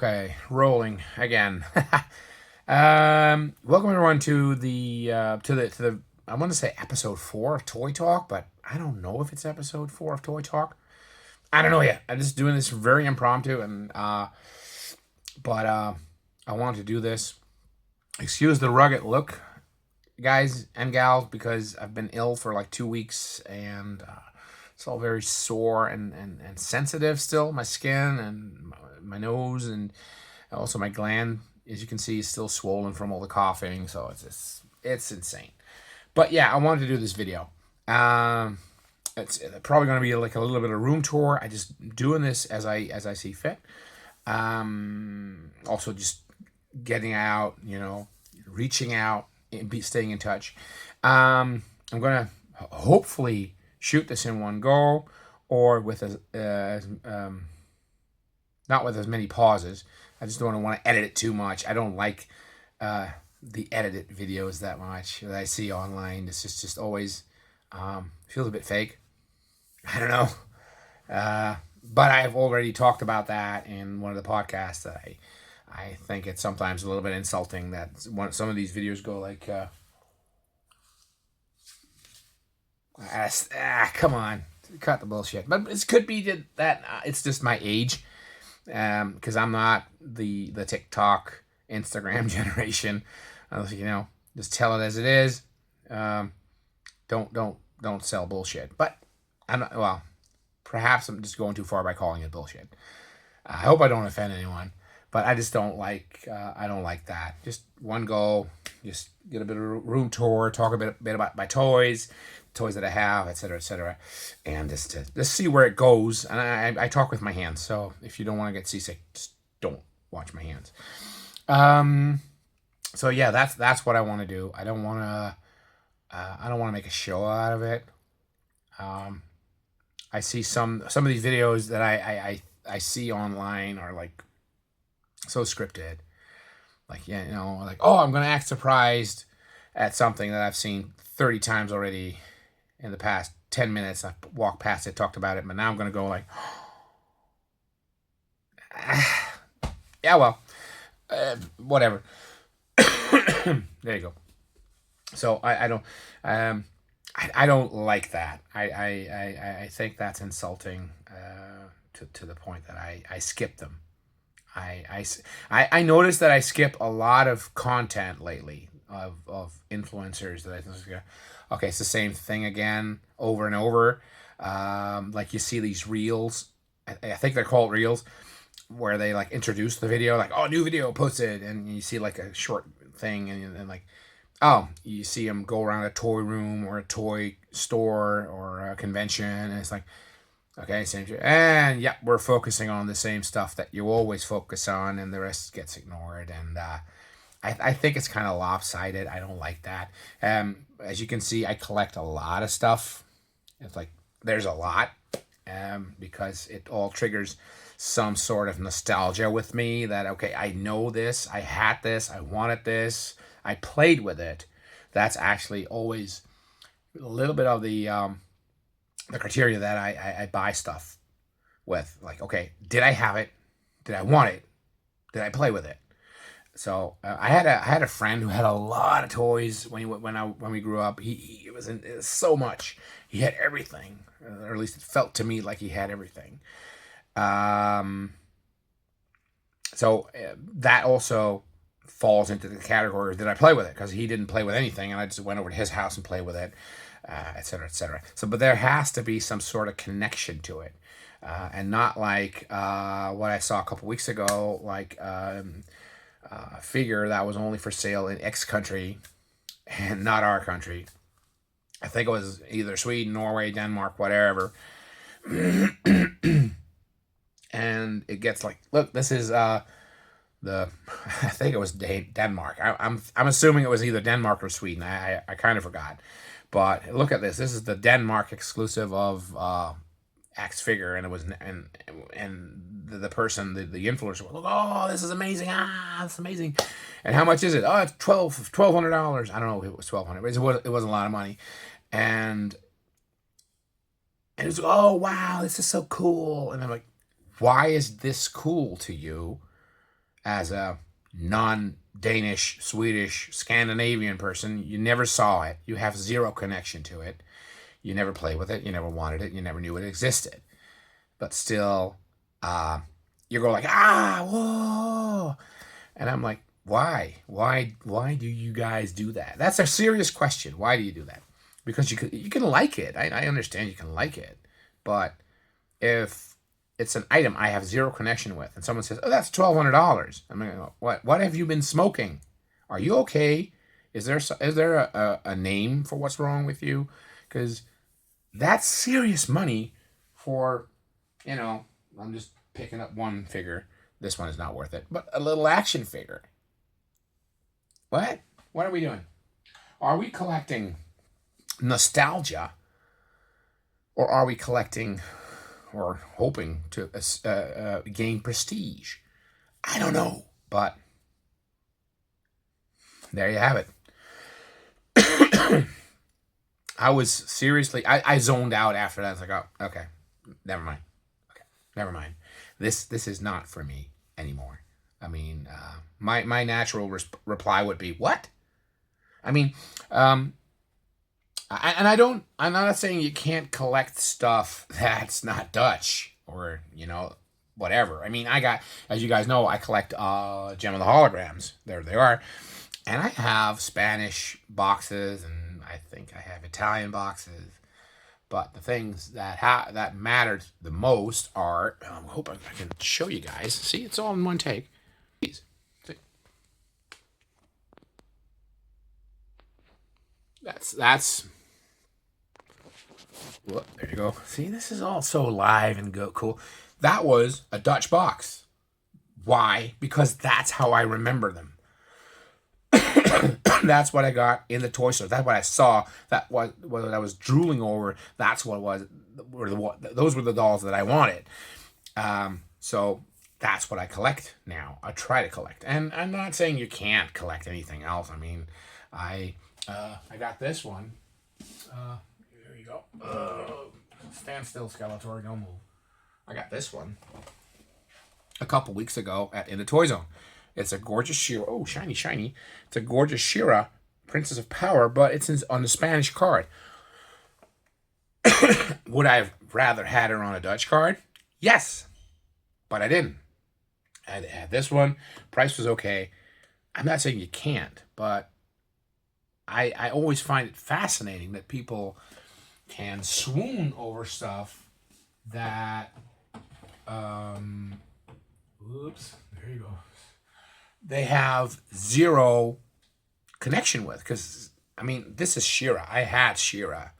Okay, rolling again. Welcome everyone to the I want to say episode 4 of Toy Talk, but I don't know if it's episode 4 of Toy Talk. I don't know yet. I'm just doing this very impromptu, and but I want to do this. Excuse the rugged look, guys and gals, because I've been ill for like 2 weeks, and it's all very sore and sensitive still. My skin and my nose, and also my gland, as you can see, is still swollen from all the coughing. So it's insane. But yeah, I wanted to do this video. It's probably going to be like a little bit of room tour. I just doing this as I see fit. Also just getting out, reaching out and staying in touch. I'm gonna hopefully shoot this in one go, or with not with as many pauses. I just don't want to edit it too much. I don't like the edited videos that much that I see online. It's just always feels a bit fake. I don't know. But I've already talked about that in one of the podcasts that I think it's sometimes a little bit insulting that some of these videos go like, come on, cut the bullshit. But it could be that it's just my age, because I'm not the TikTok, Instagram generation. Just tell it as it is. Don't sell bullshit. But I'm not. Well, perhaps I'm just going too far by calling it bullshit. I hope I don't offend anyone, but I just don't like. I don't like that. Just one go. Just get a bit of a room tour. Talk a bit about my toys that I have, etc., and just see where it goes. And I talk with my hands, so if you don't want to get seasick, just don't watch my hands. So yeah, that's what I want to do. I don't want to make a show out of it. I see some of these videos that I see online are like so scripted. Like, like, oh, I'm gonna act surprised at something that I've seen 30 times already in the past 10 minutes. I walked past it, talked about it, but now I'm gonna go like, yeah, well, whatever. There you go. So I don't I don't like that. I think that's insulting to the point that I skip them. I noticed that I skip a lot of content lately of influencers that I think, okay, it's the same thing again over and over. Like you see these reels, I think they're called reels, where they like introduce the video, like, oh, new video posted, and you see like a short thing, and like, oh, you see them go around a toy room or a toy store or a convention, and it's like, okay, same shit. And yeah, we're focusing on the same stuff that you always focus on, and the rest gets ignored. And I think it's kind of lopsided. I don't like that. As you can see, I collect a lot of stuff. It's like there's a lot, because it all triggers some sort of nostalgia with me. That, okay, I know this, I had this, I wanted this, I played with it. That's actually always a little bit of the criteria that I buy stuff with. Like, okay, did I have it? Did I want it? Did I play with it? So I had a friend who had a lot of toys when we grew up. He was in so much. He had everything, or at least it felt to me like he had everything. So that also falls into the category, did I play with it? Because he didn't play with anything, and I just went over to his house and played with it, etc., etc. So, but there has to be some sort of connection to it, and not like what I saw a couple weeks ago, like a figure that was only for sale in X country and not our country. I think it was either Sweden, Norway, Denmark, whatever. And it gets like, look, this is I think it was Denmark. I'm assuming it was either Denmark or Sweden. I kind of forgot. But look at this. This is the Denmark exclusive of Axe figure, and it was and the person, the influencer, was like, oh, this is amazing. It's amazing. And how much is it? Oh, it's $1,200. I don't know if it was $1,200, but it was a lot of money. And it was, oh wow, this is so cool. And I'm like, why is this cool to you? as a non-Danish, Swedish, Scandinavian person, you never saw it. You have zero connection to it. You never played with it. You never wanted it. You never knew it existed. But still, you go like, ah, whoa. And I'm like, why? Why do you guys do that? That's a serious question. Why do you do that? Because you can like it. I understand you can like it. But if it's an item I have zero connection with, and someone says, "Oh, that's $1,200," I'm gonna go, "What? What have you been smoking? Are you okay? Is there a name for what's wrong with you? Because that's serious money for, you know, I'm just picking up one figure. This one is not worth it, but a little action figure. What? What are we doing? Are we collecting nostalgia, or are we collecting or hoping to gain prestige? I don't know, but there you have it. I was seriously, I zoned out after that. I was like, oh, okay, never mind. Okay, never mind. This is not for me anymore. I mean, my natural reply would be, what? I mean, I don't. I'm not saying you can't collect stuff that's not Dutch or whatever. I mean, I got, as you guys know, I collect Gem of the Holograms. There they are, and I have Spanish boxes, and I think I have Italian boxes. But the things that mattered the most are. I hope I can show you guys. See, it's all in one take. Please. See. That's. Look, there you go. See, this is all so live and cool. That was a Dutch box. Why? Because that's how I remember them. That's what I got in the toy store. That's what I saw. That was what I was drooling over. That's what it was. Those were the dolls that I wanted. So that's what I collect now. I try to collect, and I'm not saying you can't collect anything else. I mean, I got this one. There you go. Stand still, Skeletor. Don't move. I got this one a couple weeks ago in the Toy Zone. It's a gorgeous She-Ra. Oh, shiny, shiny. It's a gorgeous She-Ra, Princess of Power, but it's on the Spanish card. Would I have rather had her on a Dutch card? Yes, but I didn't. I had this one. Price was okay. I'm not saying you can't, but I always find it fascinating that people can swoon over stuff that, whoops, there you go, they have zero connection with. Because, I mean, this is She-Ra. I had She-Ra.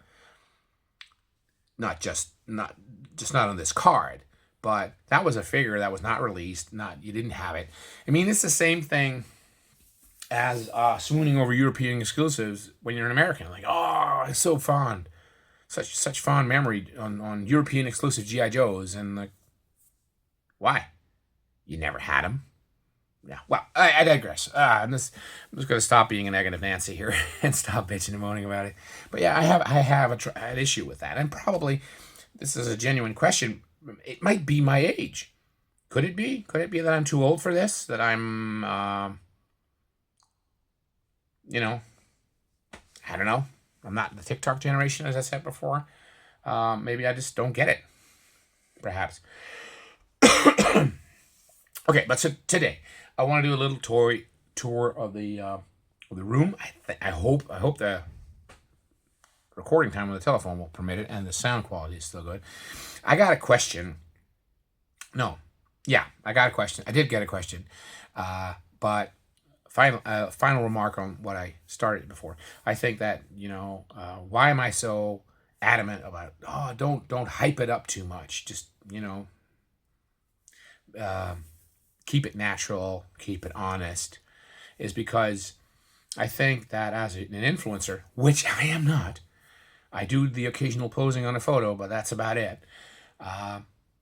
Not on this card, but that was a figure that was not released. You didn't have it. I mean, it's the same thing as swooning over European exclusives when you're an American. Like, oh, it's so fond. Such fond memory on European exclusive G.I. Joes. And like, why? You never had them. Yeah, well, I digress. I'm just going to stop being a negative Nancy here and stop bitching and moaning about it. But yeah, I have an issue with that. And probably, this is a genuine question, it might be my age. Could it be? Could it be that I'm too old for this? That I'm, I don't know. I'm not the TikTok generation, as I said before. Maybe I just don't get it. Perhaps. Okay, but so today I want to do a little tour of the room. I hope the recording time on the telephone will permit it, and the sound quality is still good. I got a question. No, yeah, I got a question. I did get a question, but final remark on what I started before. I think that why am I so adamant about don't hype it up too much. Just keep it natural, keep it honest, is because I think that as an influencer, which I am not, I do the occasional posing on a photo, but that's about it.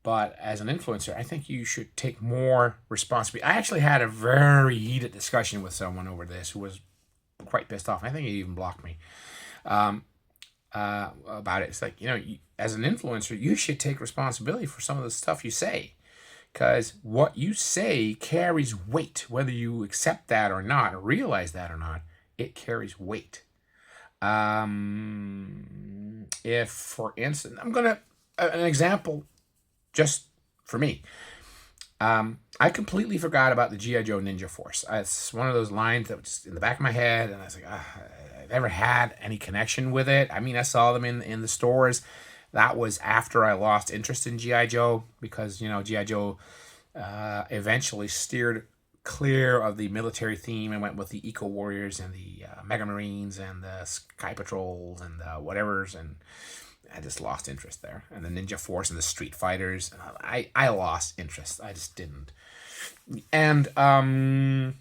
But as an influencer, I think you should take more responsibility. I actually had a very heated discussion with someone over this who was quite pissed off. I think he even blocked me about it. It's like, as an influencer, you should take responsibility for some of the stuff you say. because what you say carries weight, whether you accept that or not, or realize that or not. It carries weight. If, for instance, I'm gonna an example just for me. I completely forgot about the G.I. Joe Ninja Force. It's one of those lines that was just in the back of my head, and I was like, I never had any connection with it. I mean, I saw them in the stores. That was after I lost interest in G.I. Joe because, G.I. Joe eventually steered clear of the military theme and went with the Eco Warriors and the Mega Marines and the Sky Patrols and the whatevers, and I just lost interest there. And the Ninja Force and the Street Fighters, I lost interest. I just didn't. And I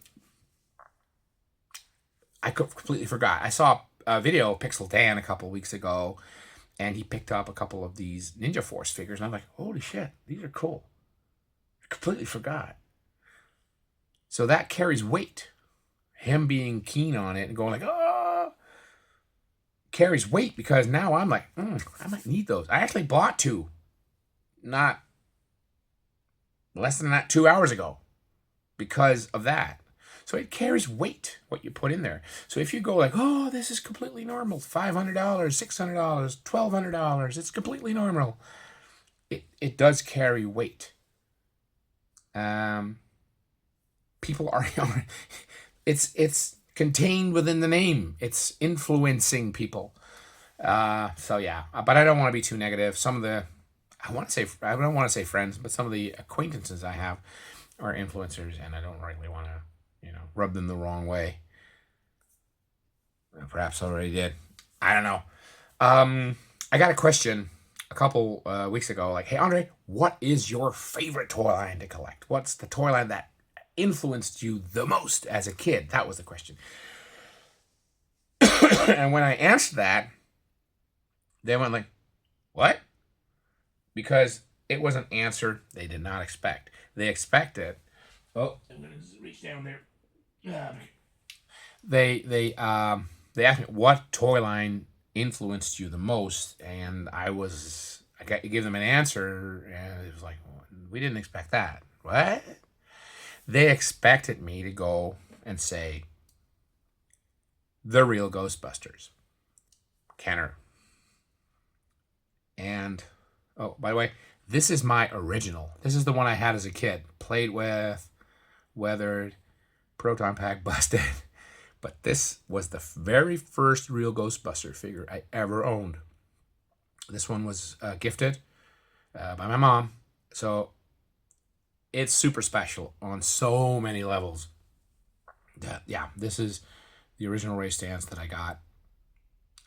completely forgot. I saw a video of Pixel Dan a couple weeks ago, and he picked up a couple of these Ninja Force figures, and I'm like, holy shit, these are cool. I completely forgot. So that carries weight. Him being keen on it and going like, oh, carries weight because now I'm like, I might need those. I actually bought two, not less than that 2 hours ago, because of that. So it carries weight, what you put in there. So if you go like, oh, this is completely normal, $500, $600, $1,200, it's completely normal. It does carry weight. People are, it's contained within the name. It's influencing people. So yeah, but I don't want to be too negative. Some of the, I don't want to say friends, but some of the acquaintances I have are influencers, and I don't really want to, rub them the wrong way. Perhaps I already did. I don't know. I got a question a couple weeks ago, like, hey Andre, what is your favorite toy line to collect? What's the toy line that influenced you the most as a kid? That was the question. And when I answered that, they went like, what? Because it was an answer they did not expect. They expected, oh, I'm gonna reach down there. They asked me what toy line influenced you the most, and I gave them an answer, and it was like, we didn't expect that. What? They expected me to go and say, the real Ghostbusters, Kenner. And, oh, by the way, this is my original. This is the one I had as a kid. Played with, weathered, proton pack busted. But this was the very first real Ghostbuster figure I ever owned. This one was gifted by my mom. So it's super special on so many levels. Yeah, this is the original Ray Stantz that I got.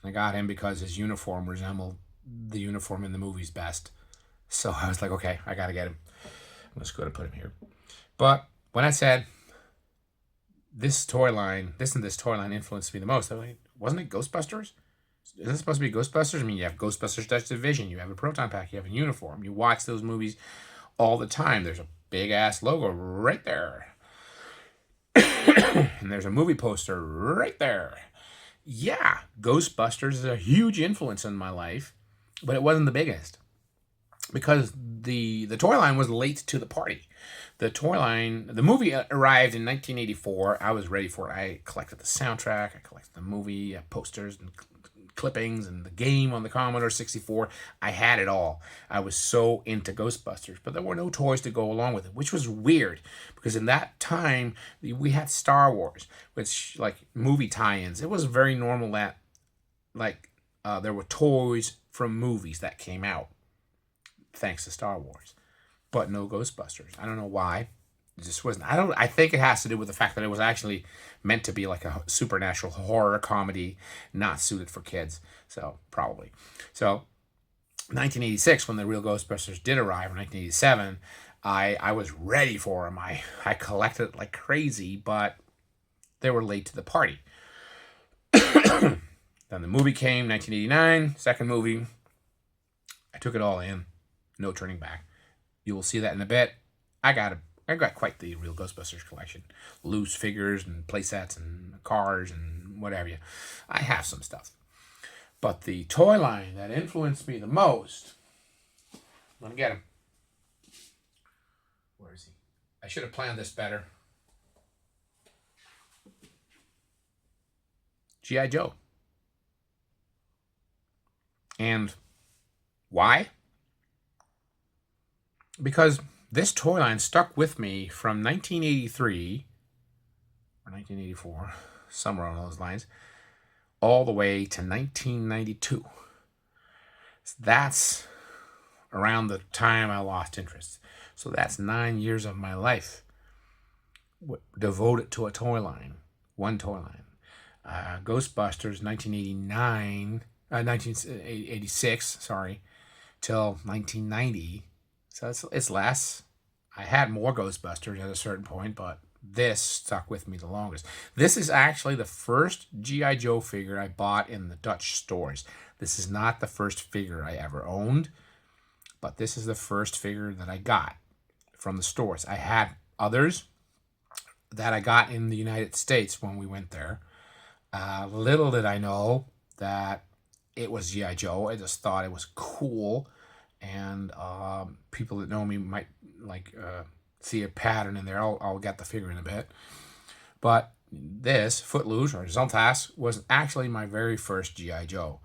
And I got him because his uniform resembled the uniform in the movies best. So I was like, okay, I got to get him. I'm just going to put him here. But when I said this toy line influenced me the most, I was like, wasn't it Ghostbusters? Isn't it supposed to be Ghostbusters? I mean, you have Ghostbusters Dutch Division, you have a proton pack, you have a uniform. You watch those movies all the time. There's a big ass logo right there. And there's a movie poster right there. Yeah, Ghostbusters is a huge influence in my life, but it wasn't the biggest. Because the toy line was late to the party. The movie arrived in 1984. I was ready for it. I collected the soundtrack, I collected the movie posters and clippings and the game on the Commodore 64. I had it all. I was so into Ghostbusters, but there were no toys to go along with it, which was weird because in that time we had Star Wars, which like movie tie-ins. It was very normal that there were toys from movies that came out thanks to Star Wars, but no Ghostbusters. I don't know why. It just wasn't. I think it has to do with the fact that it was actually meant to be like a supernatural horror comedy, not suited for kids. So probably. So 1986, when the real Ghostbusters did arrive in 1987, I was ready for them. I collected it like crazy, but they were late to the party. Then the movie came, 1989, second movie. I took it all in. No turning back. You will see that in a bit. I got quite the real Ghostbusters collection. Loose figures and playsets and cars and whatever. I have some stuff. But the toy line that influenced me the most, I'm going to get him, Where is he? I should have planned this better. G.I. Joe. And why? Because this toy line stuck with me from 1983 or 1984, somewhere on those lines, all the way to 1992. That's around the time I lost interest. So that's 9 years of my life devoted to a toy line, one toy line. Ghostbusters, 1986, sorry, till 1990. So it's less. I had more Ghostbusters at a certain point, but this stuck with me the longest. This is actually the first G.I. Joe figure I bought in the Dutch stores. This is not the first figure I ever owned, but this is the first figure that I got from the stores. I had others that I got in the United States when we went there. Little did I know that it was G.I. Joe. I just thought it was cool, and people that know me might see a pattern in there. I'll get the figure in a bit. But this, Footloose, or Zontas, was actually my very first G.I. Joe.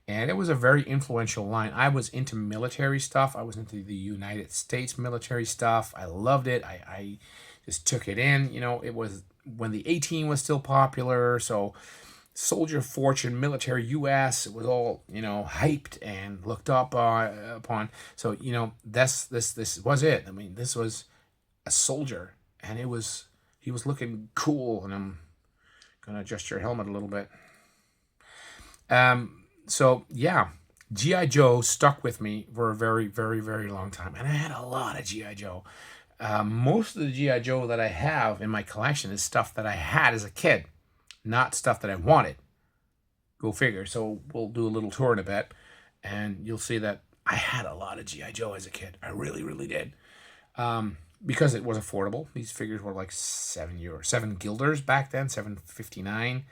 And it was a very influential line. I was into military stuff. I was into the United States military stuff. I loved it. I just took it in. It was when the A-Team was still popular. So Soldier of Fortune, military U.S., it was all, hyped and looked up upon. So, this was it. I mean, this was a soldier, and he was looking cool. And I'm going to adjust your helmet a little bit. So, yeah, G.I. Joe stuck with me for a very, very, very long time. And I had a lot of G.I. Joe. Most of the G.I. Joe that I have in my collection is stuff that I had as a kid, not stuff that I wanted. Go figure. So we'll do a little tour in a bit, and you'll see that I had a lot of G.I. Joe as a kid. I really, really did. Because it was affordable. These figures were like €7, 7 guilders back then, $7.59.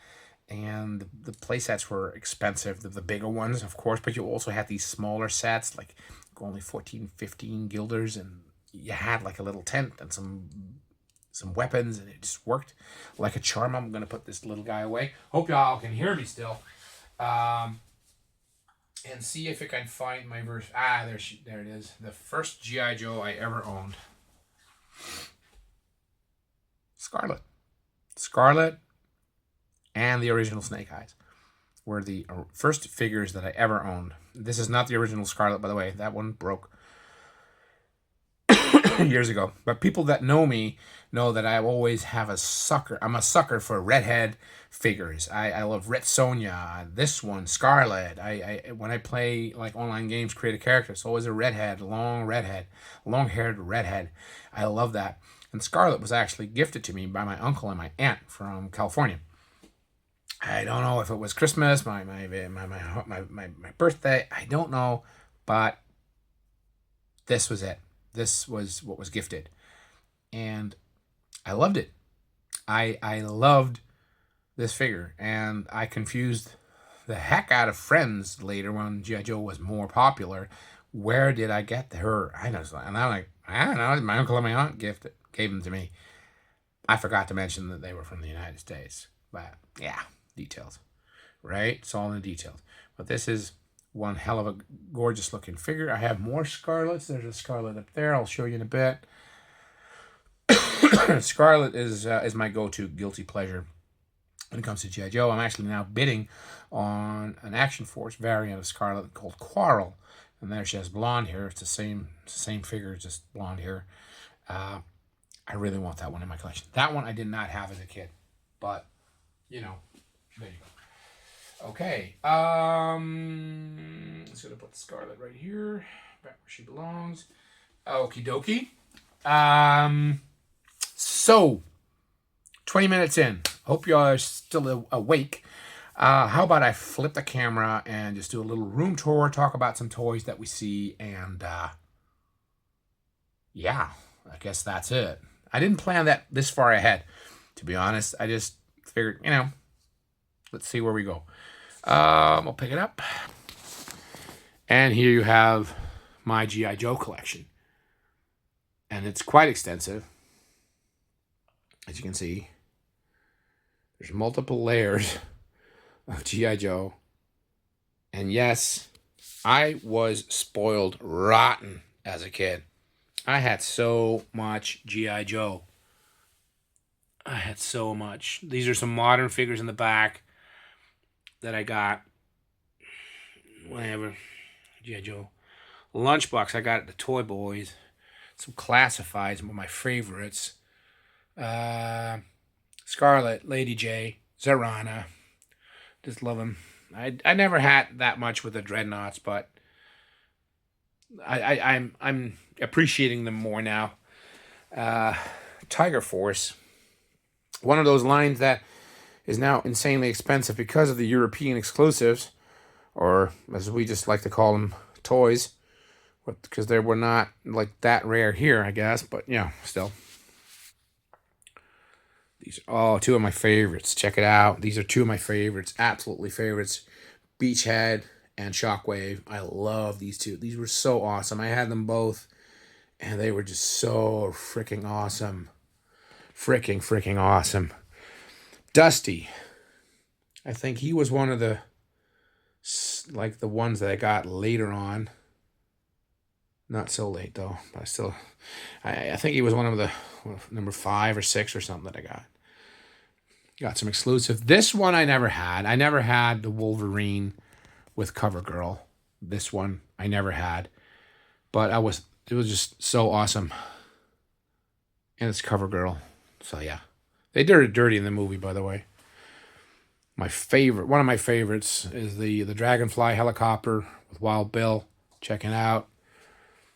And the play sets were expensive, the bigger ones, of course, but you also had these smaller sets, like only 14, 15 guilders, and you had like a little tent and some weapons, and it just worked like a charm. I'm going to put this little guy away. Hope y'all can hear me still. And see if I can find my verse. There it is. The first G.I. Joe I ever owned. Scarlet. And the original Snake Eyes were the first figures that I ever owned. This is not the original Scarlet, by the way. That one broke years ago. But people that know me know that I always have I'm a sucker for redhead figures. I love Red Sonja, this one, Scarlet. When I play like online games, create a character, it's always a redhead, long-haired redhead. I love that. And Scarlet was actually gifted to me by my uncle and my aunt from California. I don't know if it was Christmas, my birthday. I don't know, but this was it. This was what was gifted, and I loved it. I loved this figure, and I confused the heck out of friends later when G.I. Joe was more popular. Where did I get her? And I'm like, I don't know. My uncle and my aunt gave them to me. I forgot to mention that they were from the United States, but yeah. Details, right? It's all in the details. But this is one hell of a gorgeous looking figure. I have more Scarlets. There's a Scarlet up there. I'll show you in a bit. Scarlet is my go-to guilty pleasure when it comes to G.I. Joe. I'm actually now bidding on an Action Force variant of Scarlet called Quarrel. And there she has blonde hair. It's the same figure, just blonde hair. I really want that one in my collection. That one I did not have as a kid, but there you go. Okay. Just gonna put Scarlet right here, back where she belongs. Okie dokie. So 20 minutes in. Hope you are still awake. How about I flip the camera and just do a little room tour, talk about some toys that we see, and yeah, I guess that's it. I didn't plan that this far ahead, to be honest. I just figured, let's see where we go. We'll pick it up. And here you have my G.I. Joe collection. And it's quite extensive. As you can see, there's multiple layers of G.I. Joe. And yes, I was spoiled rotten as a kid. I had so much G.I. Joe. I had so much. These are some modern figures in the back that I got. Whatever. G.I. Joe. Lunchbox I got at the Toy Boys. Some classifieds, some of my favorites. Scarlet, Lady J, Zarana. Just love them. I never had that much with the Dreadnoughts, but I'm appreciating them more now. Tiger Force, one of those lines that is now insanely expensive because of the European exclusives, or as we just like to call them, toys, because they were not like that rare here, I guess. But yeah, still. These are two of my favorites. Check it out. These are two of my favorites. Absolutely favorites. Beachhead and Shockwave. I love these two. These were so awesome. I had them both, and they were just so freaking awesome. Freaking awesome. Dusty. I think he was one of the ones that I got later on. Not so late though, but I think he was one of the number 5 or 6 or something that I got. Got some exclusive. This one I never had. I never had the Wolverine with CoverGirl. This one I never had, but it was just so awesome. And it's CoverGirl, so yeah, they did it dirty in the movie, by the way. One of my favorites is the Dragonfly helicopter with Wild Bill. Check it out.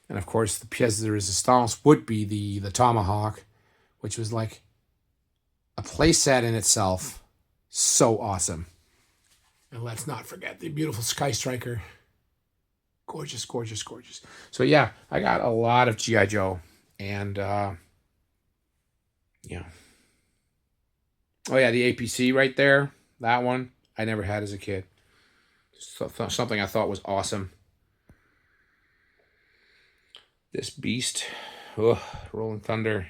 And of course, the pièce de résistance would be the Tomahawk, which was like a playset in itself. So awesome. And let's not forget the beautiful Sky Striker. Gorgeous, gorgeous, gorgeous. So yeah, I got a lot of G.I. Joe. And yeah. Oh yeah, the APC right there. That one I never had as a kid. Something I thought was awesome. This beast, Rolling Thunder,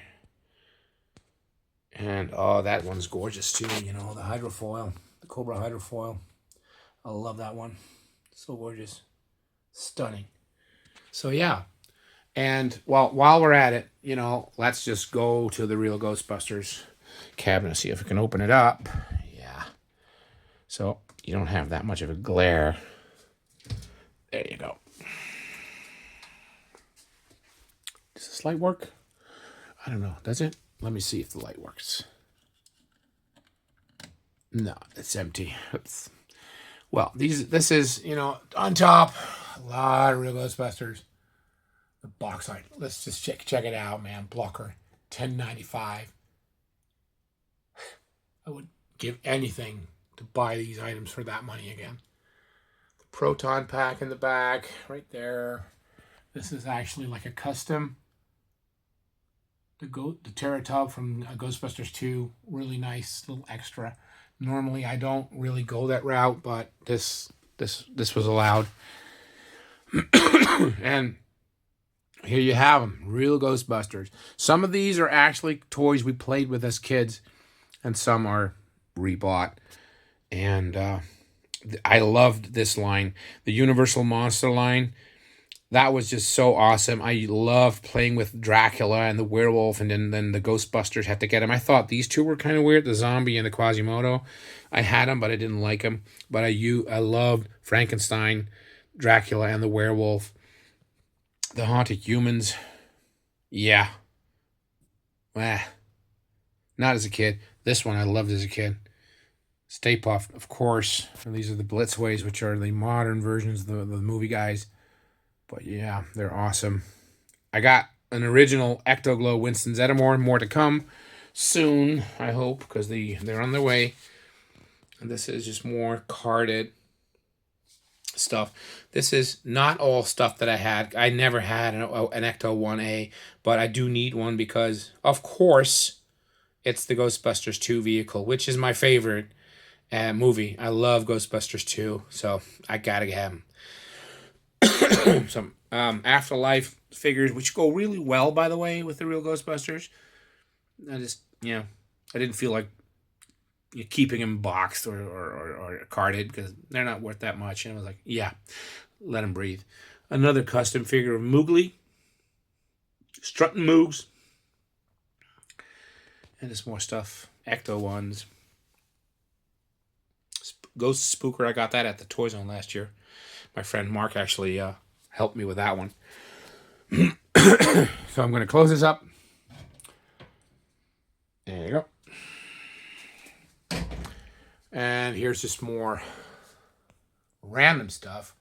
and that one's gorgeous too. You know, the hydrofoil, the Cobra hydrofoil. I love that one. So gorgeous, stunning. So yeah, and while we're at it, you know, let's just go to the real Ghostbusters cabinet. See if we can open it up. Yeah. So you don't have that much of a glare. There you go. Does this light work? I don't know. Does it? Let me see if the light works. No, it's empty. Oops. Well, this is, you know, on top, a lot of real Ghostbusters. The box art. Let's just check it out, man. Blocker, $10.95. I would give anything to buy these items for that money again. The proton pack in the back, right there. This is actually like a custom. The Teratub from Ghostbusters 2, really nice little extra. Normally I don't really go that route, but this was allowed. And here you have them, real Ghostbusters. Some of these are actually toys we played with as kids, and some are rebought. And I loved this line, the Universal Monster line. That was just so awesome. I loved playing with Dracula and the werewolf, and then the Ghostbusters had to get him. I thought these two were kind of weird, the zombie and the Quasimodo. I had them, but I didn't like them. But I loved Frankenstein, Dracula, and the werewolf. The Haunted Humans. Yeah. Not as a kid. This one I loved as a kid. Stay Puft, of course. And these are the Blitzways, which are the modern versions of the movie guys. But yeah, they're awesome. I got an original Ectoglow Winston Zeddemore. More to come soon, I hope, because they're on their way. And this is just more carded stuff. This is not all stuff that I had. I never had an Ecto 1A, but I do need one because, of course, it's the Ghostbusters 2 vehicle, which is my favorite movie. I love Ghostbusters 2, so I gotta have them. Afterlife figures, which go really well, by the way, with the real Ghostbusters. I just, I didn't feel like keeping them boxed or carded because they're not worth that much. And I was like, yeah, let them breathe. Another custom figure of Moogly, Strutting Moogs, and there's more stuff. Ecto ones. Ghost Spooker, I got that at the Toy Zone last year. My friend Mark actually helped me with that one. So I'm going to close this up. There you go. And here's just more random stuff.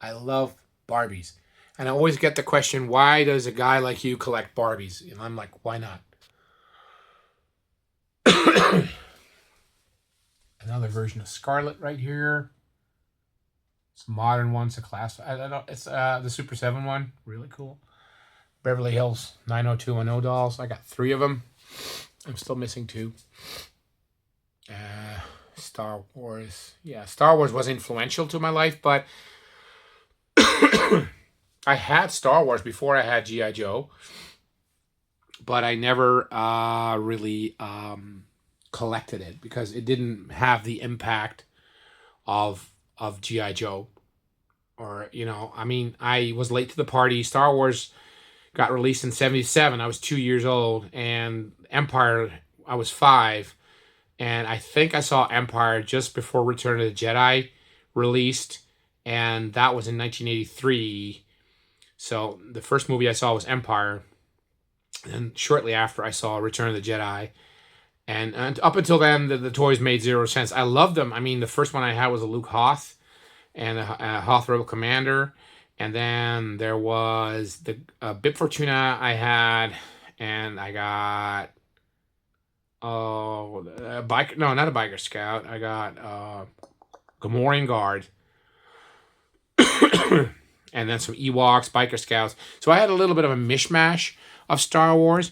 I love Barbies. And I always get the question, why does a guy like you collect Barbies? And I'm like, why not? Another version of Scarlet right here. It's a modern one. It's a class. I don't know. It's the Super 7 one. Really cool. Beverly Hills 90210 dolls. I got 3 of them. I'm still missing 2. Star Wars. Yeah, Star Wars was influential to my life, but I had Star Wars before I had G.I. Joe, but I never really collected it because it didn't have the impact of G.I. Joe. Or, I was late to the party. Star Wars got released in 1977. I was 2 years old, and Empire, I was 5. And I think I saw Empire just before Return of the Jedi released, and that was in 1983. So the first movie I saw was Empire, and shortly after I saw Return of the Jedi. And up until then, the toys made zero sense. I loved them. I mean, the first one I had was a Luke Hoth and a Hoth Rebel Commander. And then there was the Bib Fortuna I had, and I got a biker. No, not a biker scout. I got Gamorrean Guard, and then some Ewoks, biker scouts. So I had a little bit of a mishmash of Star Wars,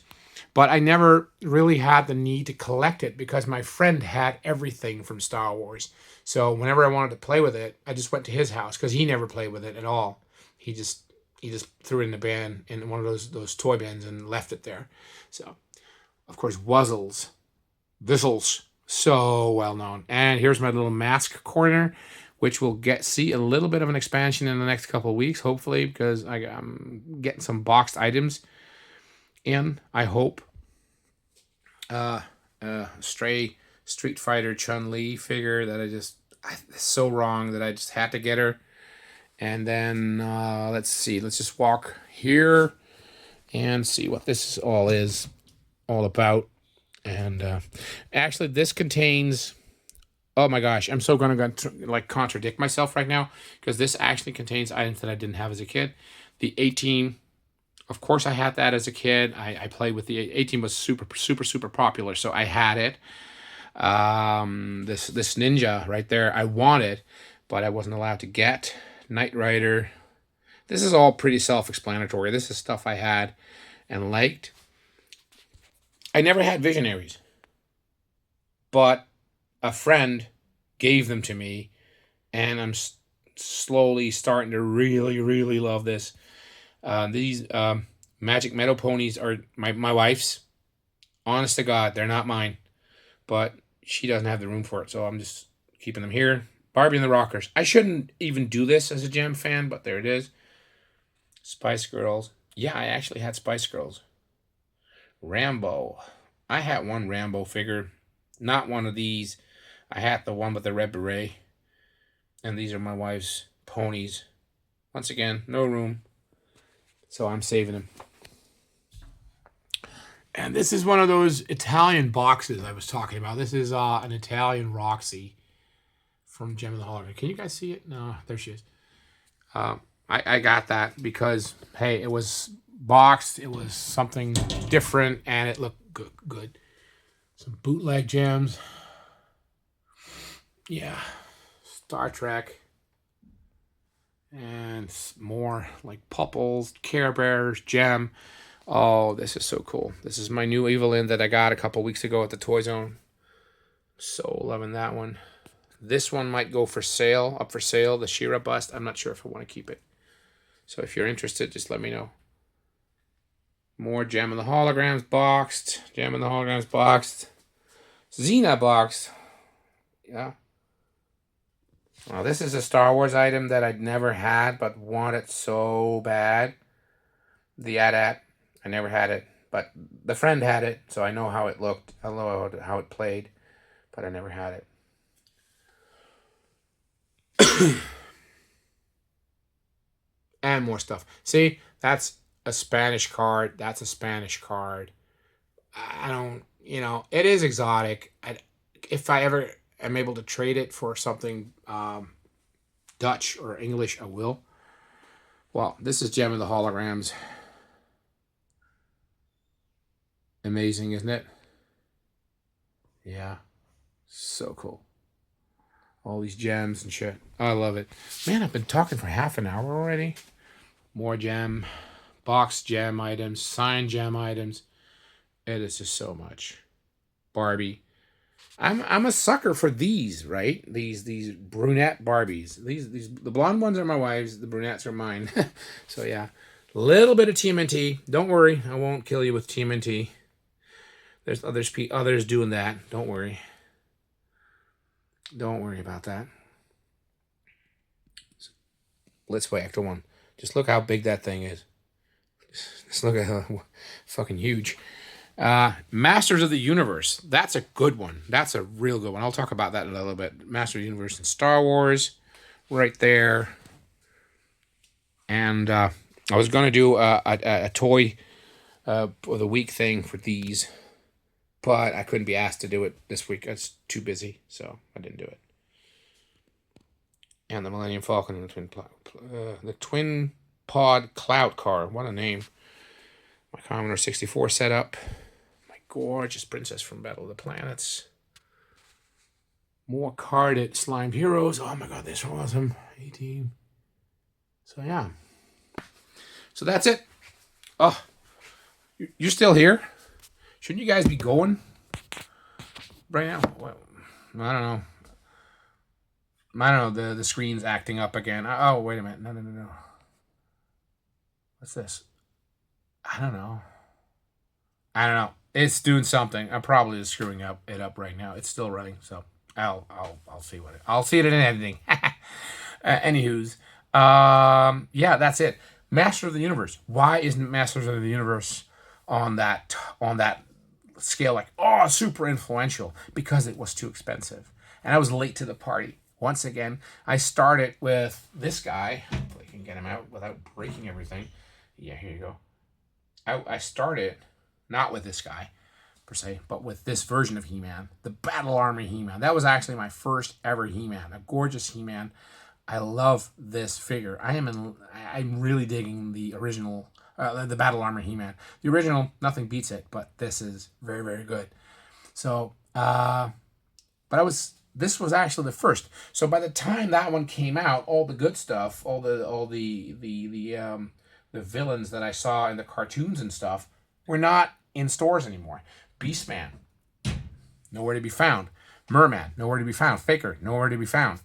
but I never really had the need to collect it because my friend had everything from Star Wars. So whenever I wanted to play with it, I just went to his house because he never played with it at all. He just threw it in the bin, in one of those toy bins, and left it there. So, of course, Vissels, so well known. And here's my little mask corner, which will see a little bit of an expansion in the next couple of weeks, hopefully, because I'm getting some boxed items in, I hope. Stray Street Fighter Chun-Li figure that it's so wrong that I just had to get her. And then, let's see, let's just walk here and see what this is all about. And actually, this contains, oh my gosh, I'm so going to contradict myself right now, because this actually contains items that I didn't have as a kid. The 18, of course I had that as a kid. I played with the 18, was super, super, super popular, so I had it. This ninja right there, I wanted, but I wasn't allowed to get. Knight Rider. This is all pretty self-explanatory. This is stuff I had and liked. I never had Visionaries, but a friend gave them to me, and I'm slowly starting to really, really love this. These Magic Meadow ponies are my wife's. Honest to God, they're not mine, but she doesn't have the room for it, so I'm just keeping them here. Barbie and the Rockers. I shouldn't even do this as a Gem fan, but there it is. Spice Girls. Yeah, I actually had Spice Girls. Rambo. I had one Rambo figure. Not one of these. I had the one with the red beret. And these are my wife's ponies. Once again, no room. So I'm saving them. And this is one of those Italian boxes I was talking about. This is an Italian Roxy from Gem of the Holiday. Can you guys see it? No, there she is. I got that because, hey, it was boxed. It was something different, and it looked good. Some bootleg gems. Yeah. Star Trek. And more like Pupples, Care Bears, Gem. Oh, this is so cool. This is my new Evelyn that I got a couple weeks ago at the Toy Zone. So loving that one. This one might go for sale, up for sale, the She-Ra bust. I'm not sure if I want to keep it. So if you're interested, just let me know. More Gem and the Holograms boxed. Gem and the Holograms boxed. Xena boxed. Yeah. Well, this is a Star Wars item that I'd never had but wanted so bad. The AT-AT. I never had it, but the friend had it, so I know how it looked. I know how it played, but I never had it. And more stuff. See, that's a Spanish card. That's a Spanish card. I don't, it is exotic. If I ever am able to trade it for something Dutch or English, I will. Well, this is Gem of the Holograms. Amazing, isn't it? Yeah. So cool. All these gems and shit. I love it. Man, I've been talking for half an hour already. More gem. Box gem items. Signed gem items. It is just so much. Barbie. I'm a sucker for these, right? These brunette Barbies. These the blonde ones are my wife's, the brunettes are mine. So yeah. Little bit of TMNT. Don't worry, I won't kill you with TMNT. There's others doing that. Don't worry. Don't worry about that. Blitzway Ecto 1. Just look how big that thing is. Just look at how fucking huge. Masters of the Universe. That's a good one. That's a real good one. I'll talk about that in a little bit. Masters of the Universe and Star Wars. Right there. And I was going to do a toy of the week thing for these, but I couldn't be asked to do it this week. I was too busy, so I didn't do it. And the Millennium Falcon and the Twin Pod Cloud Car. What a name. My Commodore 64 setup. My gorgeous Princess from Battle of the Planets. More carded Slimed Heroes. Oh my god, these are awesome. 18. So yeah. So that's it. Oh, you're still here? Shouldn't you guys be going right now? Well, I don't know. The screen's acting up again. Oh, wait a minute. No. What's this? I don't know. It's doing something. I'm probably screwing it up right now. It's still running, so I'll see I'll see it in editing. Anywho's, yeah, that's it. Master of the Universe. Why isn't Masters of the Universe on that scale like super influential? Because it was too expensive, and I was late to the party. Once again, I started with this guy. Hopefully I can get him out without breaking everything. Yeah, here you go. I started not with this guy per se, but with this version of He-Man, the Battle Armor He-Man. That was actually my first ever He-Man, a gorgeous He-Man. I love this figure. I'm really digging the original, the Battle Armor He-Man. The original, nothing beats it, but this is very, very good. So, this was actually the first. So by the time that one came out, all the good stuff, all the villains that I saw in the cartoons and stuff were not in stores anymore. Beastman, nowhere to be found. Merman, nowhere to be found. Faker, nowhere to be found.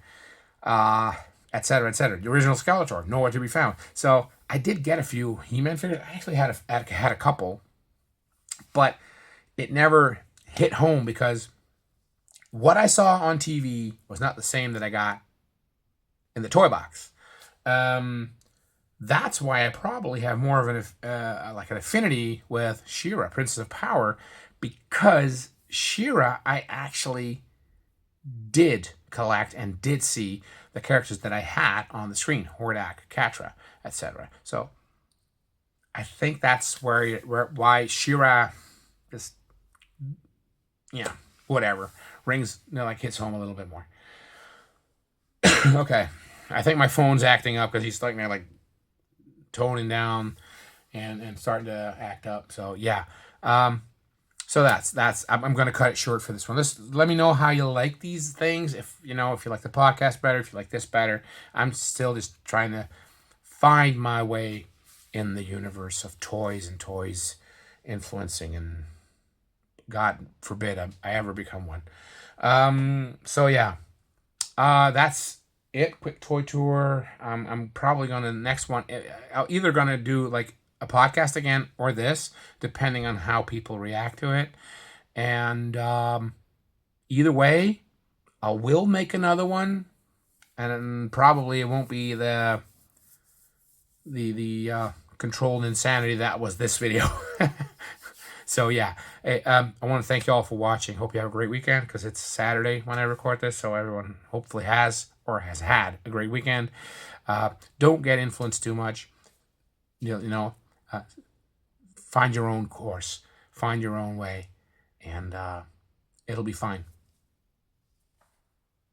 Etc. The original Skeletor, nowhere to be found. So I did get a few He-Man figures. I actually had a couple, but it never hit home because what I saw on TV was not the same that I got in the toy box. That's why I probably have more of an affinity with She-Ra, Princess of Power, because She-Ra I actually did collect and did see the characters that I had on the screen: Hordak, Catra, etc. So I think that's why She-Ra just whatever rings hits home a little bit more. Okay, I think my phone's acting up because he's starting to toning down and starting to act up. So yeah. So that's I'm gonna cut it short for this one. Let me know how you like these things. If you like the podcast better, if you like this better. I'm still just trying to find my way in the universe of toys and toys influencing, and God forbid I ever become one. So yeah. That's it. Quick toy tour. I'm probably gonna next one. I'm either gonna do like a podcast again or this, depending on how people react to it. And either way, I will make another one, and probably it won't be the controlled insanity that was this video. So yeah, hey, I want to thank you all for watching. Hope you have a great weekend, because it's Saturday when I record this, so everyone hopefully has or has had a great weekend. Don't get influenced too much. Uh, find your own course, find your own way, and it'll be fine.